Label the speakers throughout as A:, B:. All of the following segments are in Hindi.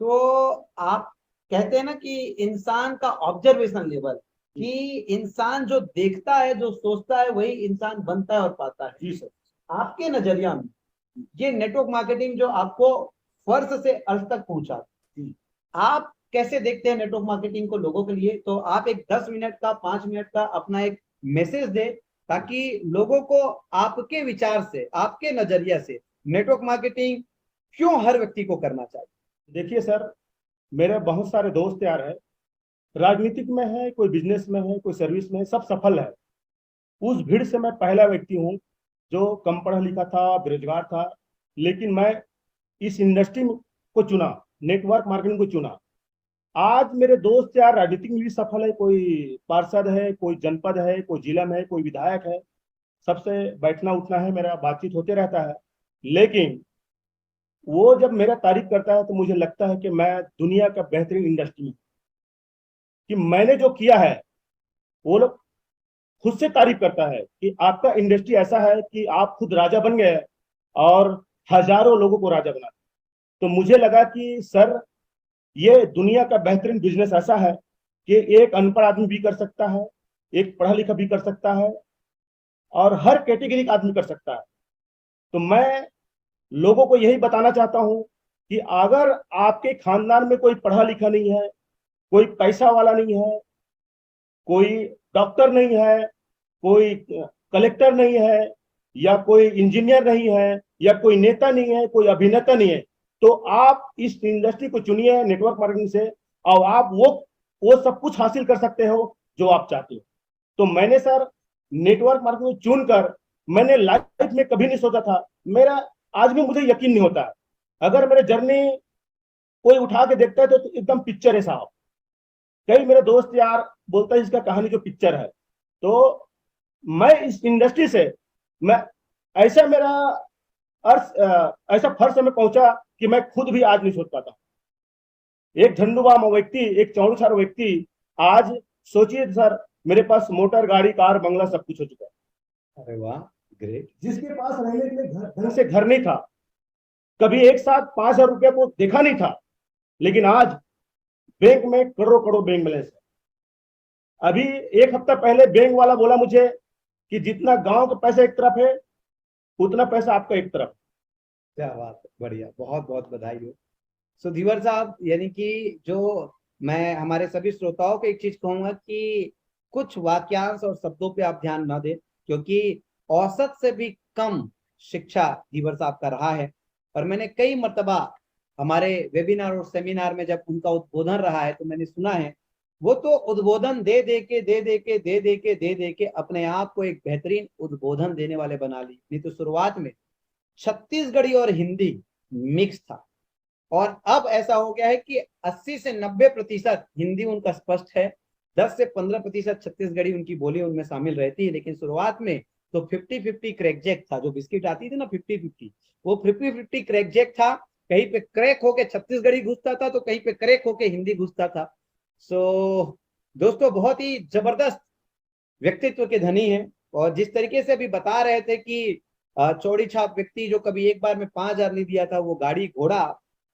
A: तो आप कहते हैं ना कि इंसान का ऑब्जर्वेशन लेवल, कि इंसान जो देखता है जो सोचता है वही इंसान बनता है और पाता है।
B: जी सर।
A: आपके नजरिया में ये नेटवर्क मार्केटिंग जो आपको फर्श से अर्श तक पहुंचा,
B: जी।
A: आप कैसे देखते हैं नेटवर्क मार्केटिंग को लोगों के लिए? तो आप एक 10 मिनट का 5 मिनट का अपना एक मैसेज दे, ताकि लोगों को आपके विचार से आपके नजरिया से नेटवर्क मार्केटिंग क्यों हर व्यक्ति को करना चाहिए।
B: देखिए सर, मेरे बहुत सारे दोस्त यार है, राजनीतिक में है, कोई बिजनेस में है, कोई सर्विस में है, सब सफल है। उस भीड़ से मैं पहला व्यक्ति हूँ जो कम पढ़ा लिखा था, बेरोजगार था, लेकिन मैं इस इंडस्ट्री को चुना, नेटवर्क मार्केटिंग को चुना। आज मेरे दोस्त यार राजनीतिक में भी सफल है, कोई पार्षद है, कोई जनपद है, कोई जिला में है, कोई विधायक है। सबसे बैठना उठना है, मेरा बातचीत होते रहता है। लेकिन वो जब मेरा तारीफ करता है तो मुझे लगता है कि मैं दुनिया का बेहतरीन इंडस्ट्री में, कि मैंने जो किया है, वो लोग खुद से तारीफ करता है कि आपका इंडस्ट्री ऐसा है कि आप खुद राजा बन गए और हजारों लोगों को राजा बना। तो मुझे लगा कि सर, ये दुनिया का बेहतरीन बिजनेस ऐसा है कि एक अनपढ़ आदमी भी कर सकता है, एक पढ़ा लिखा भी कर सकता है, और हर कैटेगरी का आदमी कर सकता है। तो मैं लोगों को यही बताना चाहता हूं कि अगर आपके खानदान में कोई पढ़ा लिखा नहीं है, कोई पैसा वाला नहीं है, कोई डॉक्टर नहीं है, कोई कलेक्टर नहीं है, या कोई इंजीनियर नहीं है, या कोई नेता नहीं है, कोई अभिनेता नहीं है, तो आप इस इंडस्ट्री को चुनिए नेटवर्क मार्केटिंग से, और आप वो सब कुछ हासिल कर सकते हो जो आप चाहते हो। तो मैंने सर नेटवर्क मार्केटिंग चुनकर, मैंने लाइफ में कभी नहीं सोचा था, मेरा आज भी मुझे यकीन नहीं होता है। अगर मेरे जर्नी कोई उठा के देखता है तो एकदम पिक्चर है साहब। कई मेरे दोस्त यार बोलता है इसका कहानी जो पिक्चर है। तो मैं इस इंडस्ट्री से, मैं ऐसा मेरा ऐसा फर्श में पहुंचा कि मैं खुद भी आज नहीं सोच पाता। एक झंडूबाम व्यक्ति, एक चौड़छार व्यक्ति, आज सोचिए सर, मेरे पास मोटर गाड़ी कार बंगला सब कुछ हो चुका है।
A: अरे वाह, ग्रेट।
B: जिसके पास रहने के लिए ढंग से घर नहीं था, कभी एक साथ 5,000 रुपये को देखा नहीं था, लेकिन आज बैंक में करोड़ों करोड़ बैंक बैलेंस है। अभी एक हफ्ता पहले बैंक वाला बोला मुझे कि जितना गांव का पैसा एक तरफ है, उतना पैसा आपका एक तरफ।
A: क्या बात है, बढ़िया, बहुत बहुत बधाई हो। सो धीवर साहब, यानी कि जो मैं हमारे सभी श्रोताओं को एक चीज कहूंगा कि कुछ वाक्यांश और शब्दों पे आप ध्यान ना दें, क्योंकि औसत से भी कम शिक्षा धीवर साहब का रहा है। और मैंने कई मर्तबा हमारे वेबिनार और सेमिनार में जब उनका उद्बोधन रहा है तो मैंने सुना है, वो तो उद्बोधन दे दे के अपने आप को एक बेहतरीन उद्बोधन देने वाले बना ली। नहीं तो शुरुआत में छत्तीसगढ़ी और हिंदी मिक्स था, और अब ऐसा हो गया है कि 80 से 90% हिंदी उनका स्पष्ट है, 10 से 15% छत्तीसगढ़ी उनकी बोली उनमें शामिल रहती है। लेकिन शुरुआत में तो 50-50 क्रैकजैक था, जो बिस्किट आती थी ना 50-50, वो 50-50 क्रैकजैक था। कहीं पे क्रैक होके छत्तीसगढ़ी घुसता था तो कहीं पे क्रैक होके हिंदी घुसता था। सो दोस्तों, बहुत ही जबरदस्त व्यक्तित्व के धनी है। और जिस तरीके से अभी बता रहे थे कि चौड़ी छाप व्यक्ति जो कभी एक बार में 5,000 नहीं दिया था, वो गाड़ी घोड़ा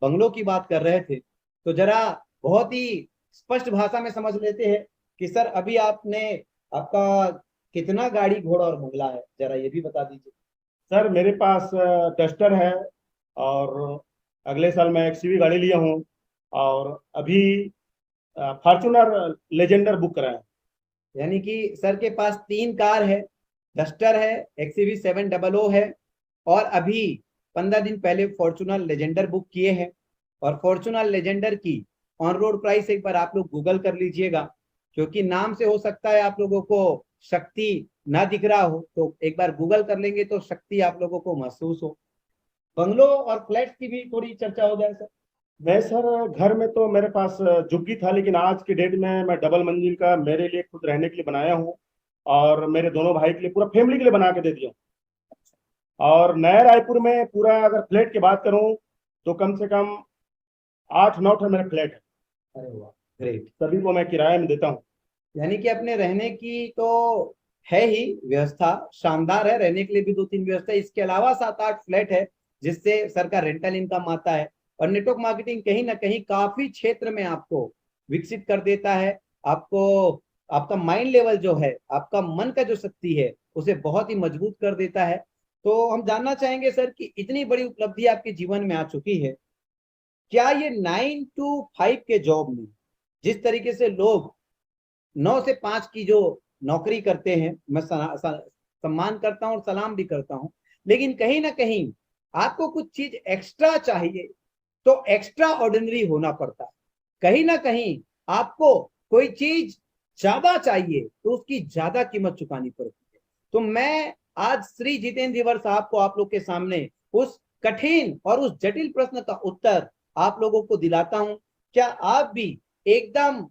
A: बंगलों की बात कर रहे थे, तो जरा बहुत ही स्पष्ट भाषा में समझ लेते हैं कि सर अभी आपने आपका कितना गाड़ी घोड़ा और बंगला है, जरा ये भी बता दीजिए।
B: सर मेरे पास डस्टर है, और अगले साल मैं एक्सयूवी गाड़ी लिया हूँ, और अभी फॉर्चूनर लेजेंडर बुक करा है।
A: यानी कि सर के पास 3 कार है, डस्टर है, XUV 700 है, और अभी 15 दिन पहले फॉर्चूनर लेजेंडर बुक किए हैं। और फॉर्चूनर लेजेंडर की ऑन रोड प्राइस एक बार आप लोग गूगल कर लीजिएगा, क्योंकि नाम से हो सकता है आप लोगों को शक्ति ना दिख रहा हो, तो एक बार गूगल कर लेंगे तो शक्ति आप लोगों को महसूस हो। बंगलों और फ्लैट की भी थोड़ी चर्चा हो जाए सर।
B: मैं सर घर में तो मेरे पास झुग्गी था, लेकिन आज के डेट में मैं डबल मंजिल का मेरे लिए खुद रहने के लिए बनाया हूँ, और मेरे दोनों भाई के लिए, पूरा फैमिली के लिए बना के दे दिया हूँ। और नया रायपुर में पूरा अगर फ्लैट की बात करूँ तो कम से कम 8-9 मेरे फ्लैट है।
A: अरे वाह, ग्रेट।
B: सभी को मैं किराए में देता हूँ।
A: यानी कि अपने रहने की तो है ही व्यवस्था, शानदार है, रहने के लिए भी 2-3 व्यवस्था, इसके अलावा 7-8 फ्लैट है, जिससे सर का रेंटल इनकम आता है। और नेटवर्क मार्केटिंग कहीं ना कहीं काफी क्षेत्र में आपको विकसित कर देता है। आपको आपका माइंड लेवल जो है, आपका मन का जो शक्ति है, उसे बहुत ही मजबूत कर देता है। तो हम जानना चाहेंगे सर कि इतनी बड़ी उपलब्धि आपके जीवन में आ चुकी है, क्या ये 9 to 5 के जॉब में जिस तरीके से लोग 9 से 5 की जो नौकरी करते हैं, मैं सम्मान करता हूं और सलाम भी करता हूं, लेकिन कहीं ना कहीं आपको कुछ चीज एक्स्ट्रा चाहिए तो एक्स्ट्रा ऑर्डिनरी होना पड़ता है। कहीं ना कहीं आपको कोई चीज ज्यादा चाहिए तो उसकी ज्यादा कीमत चुकानी पड़ती है। तो मैं आज श्री जितेंद्र धीवर साहब को आप लोग के सामने उस कठिन और उस जटिल प्रश्न का उत्तर आप लोगों को दिलाता हूं। क्या आप भी एकदम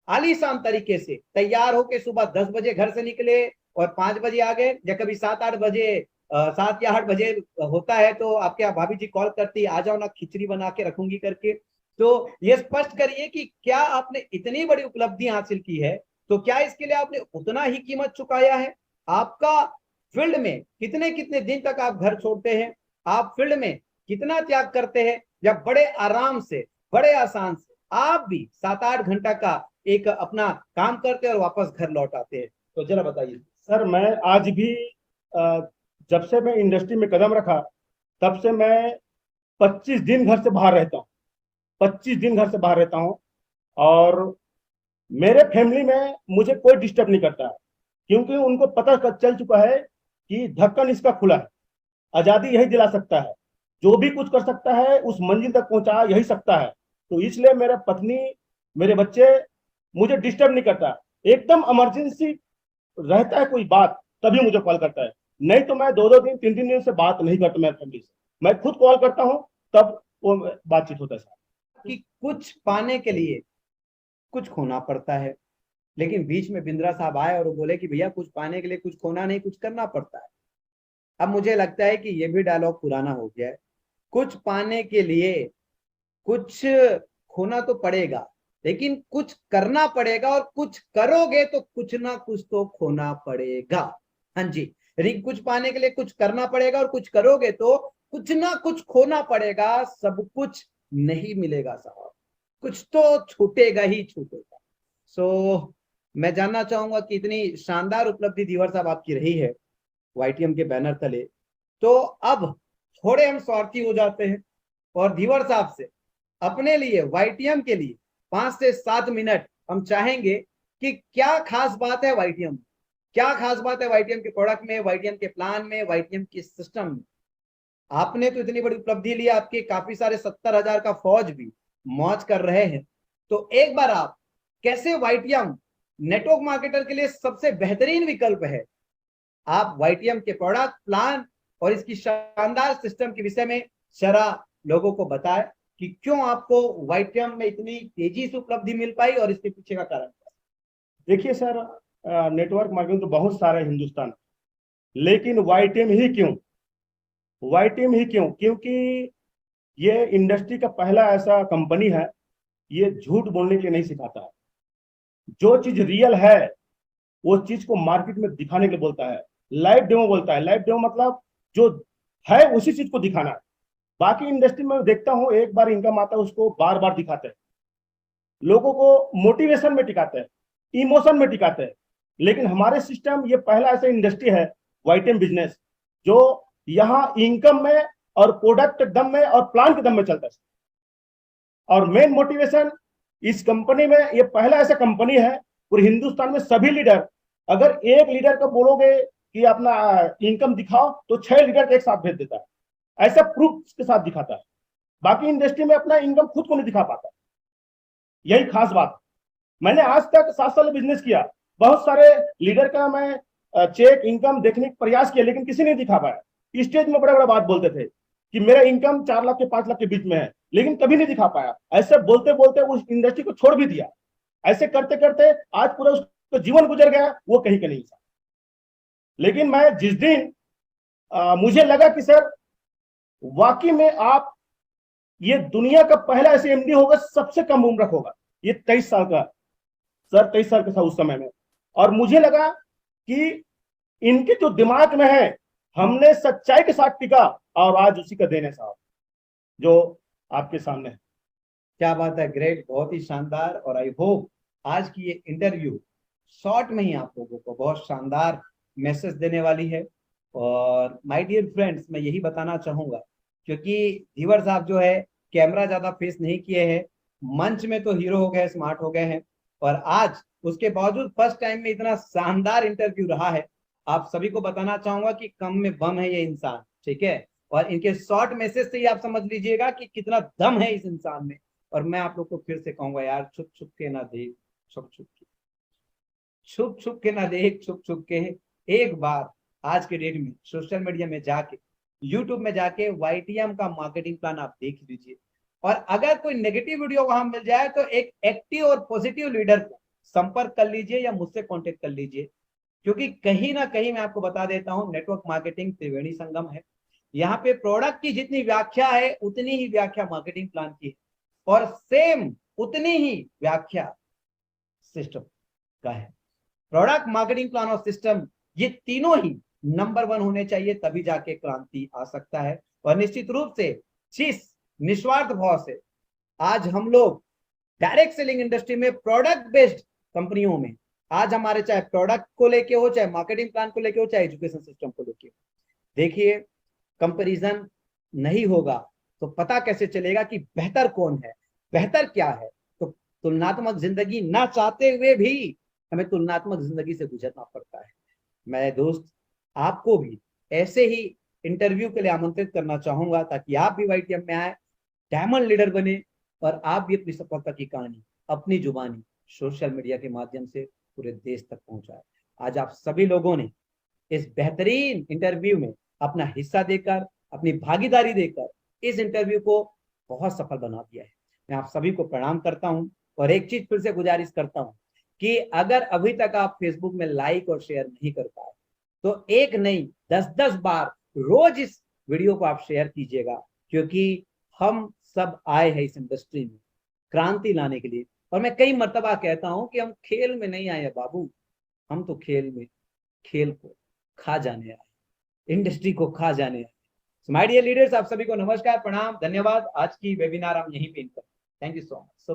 A: आलीशान तरीके से तैयार होकर सुबह 10 बजे घर से निकले और 5 बजे आ गए, या कभी 7-8 बजे 7 या 8 बजे होता है तो आपके यहाँ भाभी जी कॉल करती, आ जाओ ना खिचड़ी बना के रखूंगी करके। तो ये स्पष्ट करिए कि क्या आपने इतनी बड़ी उपलब्धि हासिल की है तो क्या इसके लिए आपने उतना ही कीमत चुकाया है? आपका फील्ड में कितने कितने दिन तक आप घर छोड़ते हैं, आप फील्ड में कितना त्याग करते हैं, या बड़े आराम से बड़े आसान से आप भी 7-8 घंटा का एक अपना काम करते हैं और वापस घर लौट आते हैं? तो जरा बताइए
B: सर। मैं आज भी जब से मैं इंडस्ट्री में कदम रखा तब से मैं 25 दिन घर से बाहर रहता हूँ। 25 दिन घर से बाहर रहता हूँ और मेरे फैमिली में मुझे कोई डिस्टर्ब नहीं करता है, क्योंकि उनको पता चल चुका है कि ढक्कन इसका खुला है, आजादी यही दिला सकता है, जो भी कुछ कर सकता है उस मंजिल तक पहुंचा यही सकता है। तो इसलिए मेरा पत्नी, मेरे बच्चे मुझे डिस्टर्ब नहीं करता। एकदम इमरजेंसी रहता है कोई बात तभी मुझे कॉल करता है, नहीं तो मैं 2-2 दिन 3-3 दिन से बात नहीं करता मेरे फैमिली से। मैं खुद कॉल करता हूँ तब वो बातचीत होता है सर।
A: कि कुछ पाने के लिए कुछ खोना पड़ता है, लेकिन बीच में बिंद्रा साहब आए और वो बोले कि भैया कुछ पाने के लिए कुछ खोना नहीं, कुछ करना पड़ता है। अब मुझे लगता है कि ये भी डायलॉग पुराना हो गया है। कुछ पाने के लिए कुछ खोना तो पड़ेगा, लेकिन कुछ करना पड़ेगा, और कुछ करोगे तो कुछ ना कुछ तो खोना पड़ेगा। हाँ जी, कुछ पाने के लिए कुछ करना पड़ेगा और कुछ करोगे तो कुछ ना कुछ खोना पड़ेगा। सब कुछ नहीं मिलेगा साहब, कुछ तो छूटेगा ही छूटेगा। सो मैं जानना चाहूंगा कि इतनी शानदार उपलब्धि धीवर साहब आपकी रही है वाईटीएम के बैनर तले, तो अब थोड़े हम स्वार्थी हो जाते हैं और धीवर साहब से अपने लिए वाईटीएम के लिए 5 से 7 मिनट हम चाहेंगे कि क्या खास बात है वाईटीएम, क्या खास बात है वाईटीएम के प्रोडक्ट में, वाईटीएम के प्लान में, वाईटीएम के सिस्टम में। आपने तो इतनी बड़ी उपलब्धि ली, आपके काफी सारे 70,000 का फौज भी मौज कर रहे हैं। तो एक बार आप कैसे वाईटीएम नेटवर्क मार्केटर के लिए सबसे बेहतरीन विकल्प है, आप वाईटीएम के प्रोडक्ट, प्लान और इसकी शानदार सिस्टम के विषय में जरा लोगों को बताएं कि क्यों आपको वाईटीएम में इतनी तेजी से उपलब्धि मिल पाई और इसके पीछे का कारण।
B: देखिए सर, नेटवर्क मार्केटिंग तो बहुत सारे हिंदुस्तान, लेकिन वाईटीएम ही क्यों? वाईटीएम ही क्यों? क्योंकि ये इंडस्ट्री का पहला ऐसा कंपनी है, ये झूठ बोलने के लिए नहीं सिखाता है। जो चीज रियल है वो चीज को मार्केट में दिखाने के लिए बोलता है। लाइव डेमो बोलता है। लाइव डेमो मतलब जो है उसी चीज को दिखाना है। बाकी इंडस्ट्री में देखता हूँ एक बार इनकम आता है उसको बार बार दिखाते हैं, लोगों को मोटिवेशन में टिकाते हैं, इमोशन में टिकाते हैं। लेकिन हमारे सिस्टम, ये पहला ऐसा इंडस्ट्री है वाईटीएम बिजनेस जो यहाँ इनकम में और प्रोडक्ट दम में और प्लान के दम में चलता है। और मेन मोटिवेशन इस कंपनी में, ये पहला ऐसा कंपनी है पूरे हिंदुस्तान में सभी लीडर, अगर एक लीडर को बोलोगे कि अपना इनकम दिखाओ तो 6 लीडर एक साथ भेज देता है, ऐसा प्रूफ के साथ दिखाता है। बाकी इंडस्ट्री में अपना इनकम खुद को नहीं दिखा पाता, यही खास बात। मैंने आज तक 7 साल बिजनेस किया, बहुत सारे लीडर का मैं चेक इनकम देखने का प्रयास किया, लेकिन किसी ने दिखा पाया। स्टेज में बड़ा बड़ा बात बोलते थे कि मेरा इनकम 4 लाख के 5 लाख के बीच में है, लेकिन कभी नहीं दिखा पाया। ऐसे बोलते बोलते उस इंडस्ट्री को छोड़ भी दिया। ऐसे करते करते आज पूरा उसका जीवन गुजर गया, वो कहीं का नहीं था। लेकिन मैं जिस दिन मुझे लगा कि सर वाकई में आप ये दुनिया का पहला ऐसे एमडी होगा, सबसे कम उम्र होगा, ये 23 साल का सर, 23 साल का था उस समय में। और मुझे लगा कि इनके जो दिमाग में है, हमने सच्चाई के साथ टिका और आज उसी का देन है साहब। जो आपके सामने है।
A: क्या बात है, ग्रेट, बहुत ही शानदार। और आई होप आज की ये इंटरव्यू शॉर्ट में ही आप लोगों को बहुत शानदार मैसेज देने वाली है। और माय डियर फ्रेंड्स, मैं यही बताना चाहूंगा, क्योंकि धीवर साहब जो है कैमरा ज्यादा फेस नहीं किए हैं, मंच में तो हीरो हो गए, स्मार्ट हो गए हैं, और आज उसके बावजूद फर्स्ट टाइम में इतना शानदार इंटरव्यू रहा है। आप सभी को बताना चाहूंगा कि कम में बम है ये इंसान, ठीक है। और इनके शॉर्ट मैसेज से ही आप समझ लीजिएगा कि कितना दम है इस इंसान में। और मैं आप लोग को फिर से कहूंगा यार, छुप छुप के ना देख, छुप छुप के, छुप छुप के ना देख, छुप छुप के। एक बार आज के डेट में सोशल मीडिया में जाके, यूट्यूब में जाके YTM का मार्केटिंग प्लान आप देख लीजिए। और अगर कोई नेगेटिव वीडियो वहां मिल जाए तो एक एक्टिव और पॉजिटिव लीडर को संपर्क कर लीजिए या मुझसे कांटेक्ट कर लीजिए। क्योंकि कहीं ना कहीं मैं आपको बता देता हूं, नेटवर्क मार्केटिंग त्रिवेणी संगम है। यहाँ पे प्रोडक्ट की जितनी व्याख्या है उतनी ही व्याख्या मार्केटिंग प्लान की है, और सेम उतनी ही व्याख्या सिस्टम का है। प्रोडक्ट, मार्केटिंग प्लान और सिस्टम, ये तीनों ही नंबर 1 होने चाहिए, तभी जाके क्रांति आ सकता है। और निश्चित रूप से जिस निस्वार्थ भाव से आज हम लोग डायरेक्ट सेलिंग इंडस्ट्री में प्रोडक्ट बेस्ड कंपनियों में, आज हमारे चाहे प्रोडक्ट को लेके हो, चाहे मार्केटिंग प्लान को लेके हो, चाहे एजुकेशन सिस्टम को लेके हो, देखिए कंपैरिजन नहीं होगा तो पता कैसे चलेगा कि बेहतर कौन है, बेहतर क्या है। तो तुलनात्मक जिंदगी ना चाहते हुए भी हमें तुलनात्मक जिंदगी से गुजरना पड़ता है। मैं दोस्त आपको भी ऐसे ही इंटरव्यू के लिए आमंत्रित करना चाहूंगा, ताकि आप भी YTM में आए, डायमंड लीडर बने, और आप भी अपनी सफलता की कहानी अपनी जुबानी सोशल मीडिया के माध्यम से पूरे देश तक पहुंचाए। आज आप सभी लोगों ने इस बेहतरीन इंटरव्यू में अपना हिस्सा देकर, अपनी भागीदारी देकर इस इंटरव्यू को बहुत सफल बना दिया है। मैं आप सभी को प्रणाम करता हूं, और एक चीज फिर से गुजारिश करता हूं कि अगर अभी तक आप फेसबुक में लाइक और शेयर नहीं कर पाए तो एक नहीं 10-10 बार रोज इस वीडियो को आप शेयर कीजिएगा। क्योंकि हम सब आए हैं इस इंडस्ट्री में क्रांति लाने के लिए। और मैं कई मर्तबा कहता हूं कि हम खेल में नहीं आए बाबू, हम तो खेल में खेल को खा जाने आए, इंडस्ट्री को खा जाने आए। माय डियर लीडर्स, आप सभी को नमस्कार, प्रणाम, धन्यवाद। आज की वेबिनार हम यहीं पे थैंक यू सो मच।